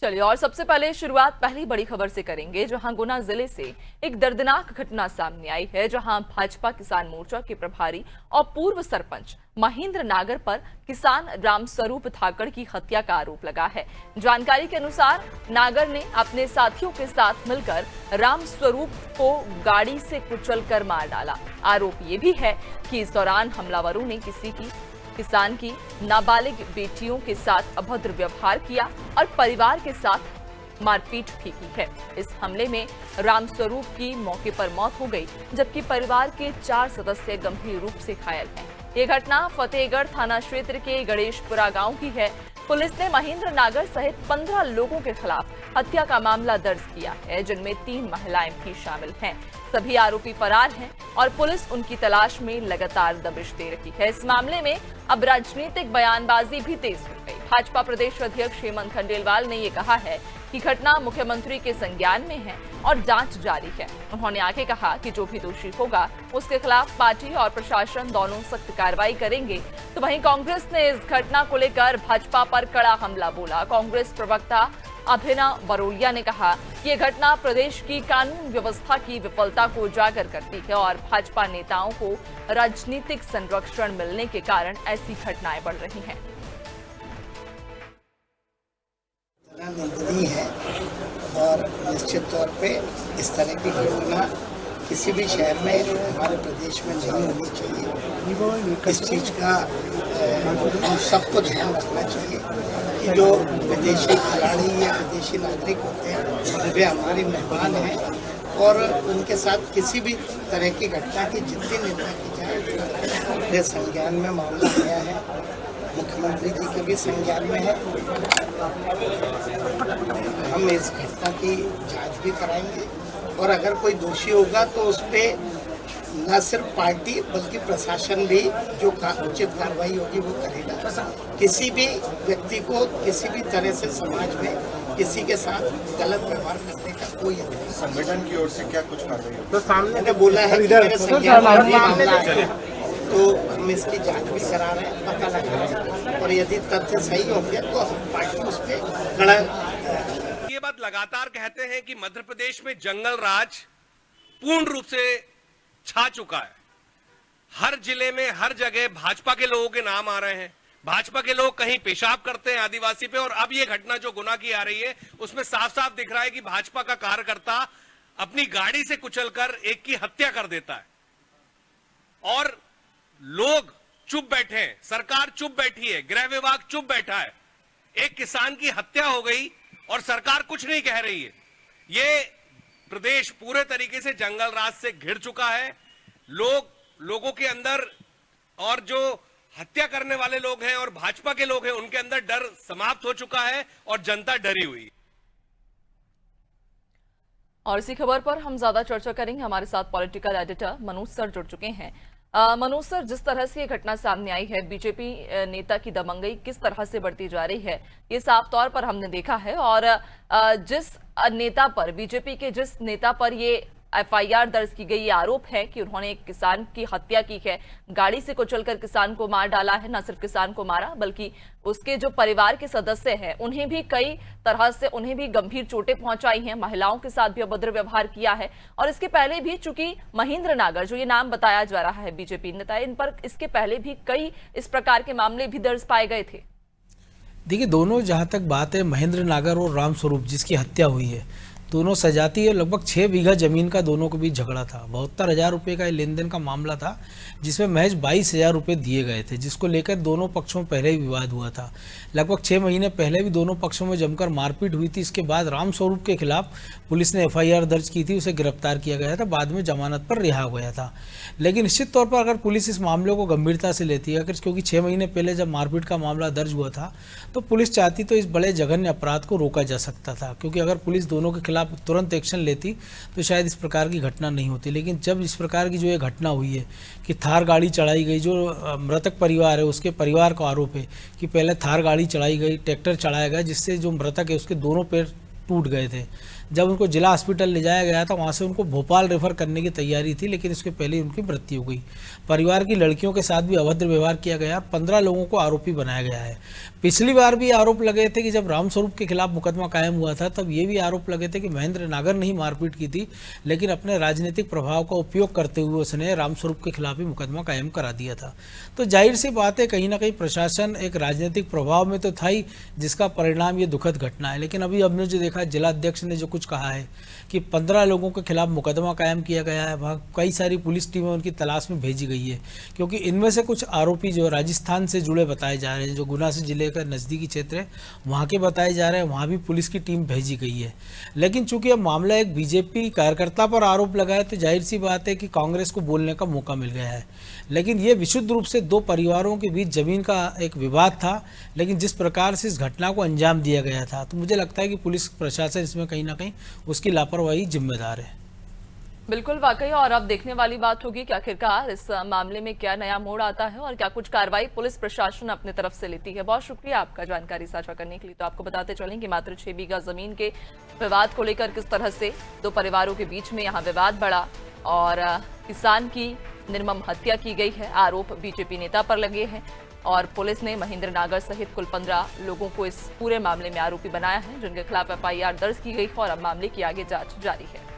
चलिए और सबसे पहले शुरुआत पहली बड़ी खबर से करेंगे, जहां गुना जिले से एक दर्दनाक घटना सामने आई है, जहां भाजपा किसान मोर्चा के प्रभारी और पूर्व सरपंच महेंद्र नागर पर किसान रामस्वरूप धाकड़ की हत्या का आरोप लगा है। जानकारी के अनुसार नागर ने अपने साथियों के साथ मिलकर रामस्वरूप को गाड़ी से कुचलकर मार डाला। आरोप ये भी है कि इस दौरान हमलावरों ने किसान की नाबालिग बेटियों के साथ अभद्र व्यवहार किया और परिवार के साथ मारपीट भी की है। इस हमले में रामस्वरूप की मौके पर मौत हो गई, जबकि परिवार के 4 सदस्य गंभीर रूप से घायल हैं। ये घटना फतेहगढ़ थाना क्षेत्र के गणेशपुरा गांव की है। पुलिस ने महेंद्र नागर सहित 15 लोगों के खिलाफ हत्या का मामला दर्ज किया है, जिनमें 3 महिलाएं भी शामिल हैं। सभी आरोपी फरार हैं और पुलिस उनकी तलाश में लगातार दबिश दे रही है। इस मामले में अब राजनीतिक बयानबाजी भी तेज हो गई। भाजपा प्रदेश अध्यक्ष हेमंत खंडेलवाल ने ये कहा है कि घटना मुख्यमंत्री के संज्ञान में है और जांच जारी है। उन्होंने आगे कहा कि जो भी दोषी होगा उसके खिलाफ पार्टी और प्रशासन दोनों सख्त कार्रवाई करेंगे। तो वहीं कांग्रेस ने इस घटना को लेकर भाजपा पर कड़ा हमला बोला। कांग्रेस प्रवक्ता अभिनव बरोलिया ने कहा कि ये घटना प्रदेश की कानून व्यवस्था की विफलता को उजागर करती है और भाजपा नेताओं को राजनीतिक संरक्षण मिलने के कारण ऐसी घटनाएं बढ़ रही हैं। निंदनीय है और निश्चित तौर पे इस तरह की घटना किसी भी शहर में हमारे प्रदेश में नहीं होनी चाहिए। इस चीज़ का हम सबको ध्यान रखना चाहिए कि जो विदेशी खिलाड़ी या विदेशी नागरिक होते हैं वे हमारे मेहमान हैं और उनके साथ किसी भी तरह की घटना की जितनी निंदा की जाए। मेरे संज्ञान में मामला आया है, मुख्यमंत्री जी के भी संज्ञान में है। हम इस घटना की जांच भी कराएंगे और अगर कोई दोषी होगा तो उस पर न सिर्फ पार्टी बल्कि प्रशासन भी जो उचित कार्रवाई होगी वो करेगा। किसी भी व्यक्ति को किसी भी तरह से समाज में किसी के साथ गलत व्यवहार करने का कोई अधिकार नहीं। संगठन की ओर से क्या कुछ कार्रवाई होगी? तो सामने ने बोला है कि मेरे संज्ञान में मामला है, तो हम इसकी जांच भी करा रहे हैं, पता लगा रहे हैं और यदि तथ्य सही होंगे तो पार्टी उस पर कड़ा। ये बात लगातार कहते हैं कि मध्य प्रदेश में जंगल राज पूर्ण रूप से छा चुका है। हर जिले में हर जगह भाजपा के लोगों के नाम आ रहे हैं। भाजपा के लोग कहीं पेशाब करते हैं आदिवासी पे, और अब ये घटना जो गुना की आ रही है उसमें साफ साफ दिख रहा है कि भाजपा का कार्यकर्ता अपनी गाड़ी से कुचलकर एक की हत्या कर देता है और लोग चुप बैठे हैं, सरकार चुप बैठी है, गृह विभाग चुप बैठा है। एक किसान की हत्या हो गई और सरकार कुछ नहीं कह रही है। ये प्रदेश पूरे तरीके से जंगल राज से घिर चुका है। लोगों के अंदर और जो हत्या करने वाले लोग हैं और भाजपा के लोग हैं उनके अंदर डर समाप्त हो चुका है और जनता डरी हुई है। और इसी खबर पर हम ज्यादा चर्चा करेंगे। हमारे साथ पॉलिटिकल एडिटर मनोज सर जुड़ चुके हैं। मनोज सर, जिस तरह से ये घटना सामने आई है, बीजेपी नेता की दबंगई किस तरह से बढ़ती जा रही है ये साफ तौर पर हमने देखा है और जिस नेता पर, बीजेपी के जिस नेता पर ये एफआईआर दर्ज की गई, ये आरोप है कि उन्होंने एक किसान की हत्या की है, गाड़ी से कुचलकर किसान को मार डाला है। न सिर्फ किसान को मारा बल्कि उसके जो परिवार के सदस्य हैं उन्हें भी कई तरह से गंभीर चोटें पहुंचाई हैं, महिलाओं के साथ भी अभद्र व्यवहार किया है। और इसके पहले भी चूंकि महेंद्र नागर जो ये नाम बताया जा रहा है बीजेपी नेता, इन पर इसके पहले भी कई इस प्रकार के मामले भी दर्ज पाए गए थे। देखिए, दोनों जहाँ तक बात है महेंद्र नागर और रामस्वरूप जिसकी हत्या हुई है, दोनों सजाती है। लगभग 6 बीघा जमीन का दोनों के बीच झगड़ा था। 72,000 रुपये का लेन देन का मामला था, जिसमें महज 22,000 रुपये दिए गए थे, जिसको लेकर दोनों पक्षों में पहले ही विवाद हुआ था। लगभग 6 महीने पहले भी दोनों पक्षों में जमकर मारपीट हुई थी। इसके बाद रामस्वरूप के खिलाफ पुलिस ने एफआईआर दर्ज की थी, उसे गिरफ्तार किया गया था, बाद में जमानत पर रिहा हो गया था। लेकिन निश्चित तौर पर अगर पुलिस इस मामले को गंभीरता से लेती है, अगर क्योंकि 6 महीने पहले जब मारपीट का मामला दर्ज हुआ था तो पुलिस चाहती तो इस बड़े जघन्य अपराध को रोका जा सकता था, क्योंकि अगर पुलिस दोनों के खिलाफ तुरंत एक्शन लेती तो शायद इस प्रकार की घटना नहीं होती। लेकिन जब इस प्रकार की जो ये घटना हुई है कि थार गाड़ी चढ़ाई गई, जो मृतक परिवार है उसके परिवार का आरोप है कि पहले थार गाड़ी चढ़ाई गई, ट्रैक्टर चढ़ाया गया, जिससे जो मृतक है उसके दोनों पैर टूट गए थे। जब उनको जिला हॉस्पिटल ले जाया गया था, वहाँ से उनको भोपाल रेफर करने की तैयारी थी, लेकिन इसके पहले ही उनकी मृत्यु हो गई। परिवार की लड़कियों के साथ भी अभद्र व्यवहार किया गया। 15 लोगों को आरोपी बनाया गया है। पिछली बार भी आरोप लगे थे कि जब रामस्वरूप के खिलाफ मुकदमा कायम हुआ था, तब ये भी आरोप लगे थे कि महेंद्र नागर ने ही मारपीट की थी, लेकिन अपने राजनीतिक प्रभाव का उपयोग करते हुए उसने रामस्वरूप के खिलाफ ही मुकदमा कायम करा दिया था। तो जाहिर सी बात है, कहीं ना कहीं प्रशासन एक राजनीतिक प्रभाव में तो था ही, जिसका परिणाम ये दुखद घटना है। लेकिन अभी हमने जो देखा, जिला अध्यक्ष ने जो कुछ कहा है कि 15 लोगों के खिलाफ मुकदमा कायम किया गया है, वहाँ कई सारी पुलिस टीमें उनकी तलाश में भेजी गई है, क्योंकि इनमें से कुछ आरोपी जो राजस्थान से जुड़े बताए जा रहे हैं, जो गुना से जिले का नज़दीकी क्षेत्र है वहाँ के बताए जा रहे हैं, वहाँ भी पुलिस की टीम भेजी गई है। लेकिन चूंकि अब मामला एक बीजेपी कार्यकर्ता पर आरोप लगा है, तो जाहिर सी बात है कि कांग्रेस को बोलने का मौका मिल गया है। लेकिन ये विशुद्ध रूप से दो परिवारों के बीच जमीन का एक विवाद था, लेकिन जिस प्रकार से इस घटना को अंजाम दिया गया था, तो मुझे लगता है कि पुलिस प्रशासन इसमें कहीं ना कहीं उसकी लापरवाही जिम्मेदार है। बिल्कुल वाकई, और अब देखने वाली बात होगी कि आखिरकार इस मामले में क्या नया मोड़ आता है और क्या कुछ कार्रवाई पुलिस प्रशासन अपने तरफ से लेती है। बहुत शुक्रिया आपका जानकारी साझा करने के लिए। तो आपको बताते चलेंगे, मात्र 6 बीघा जमीन के विवाद को लेकर किस तरह से दो परिवारों के बीच में यहाँ विवाद बढ़ा और किसान की निर्मम हत्या की गई है। आरोप बीजेपी नेता पर लगे हैं और पुलिस ने महेंद्र नागर सहित कुल 15 लोगों को इस पूरे मामले में आरोपी बनाया है, जिनके खिलाफ FIR दर्ज की गई है और अब मामले की आगे जांच जारी है।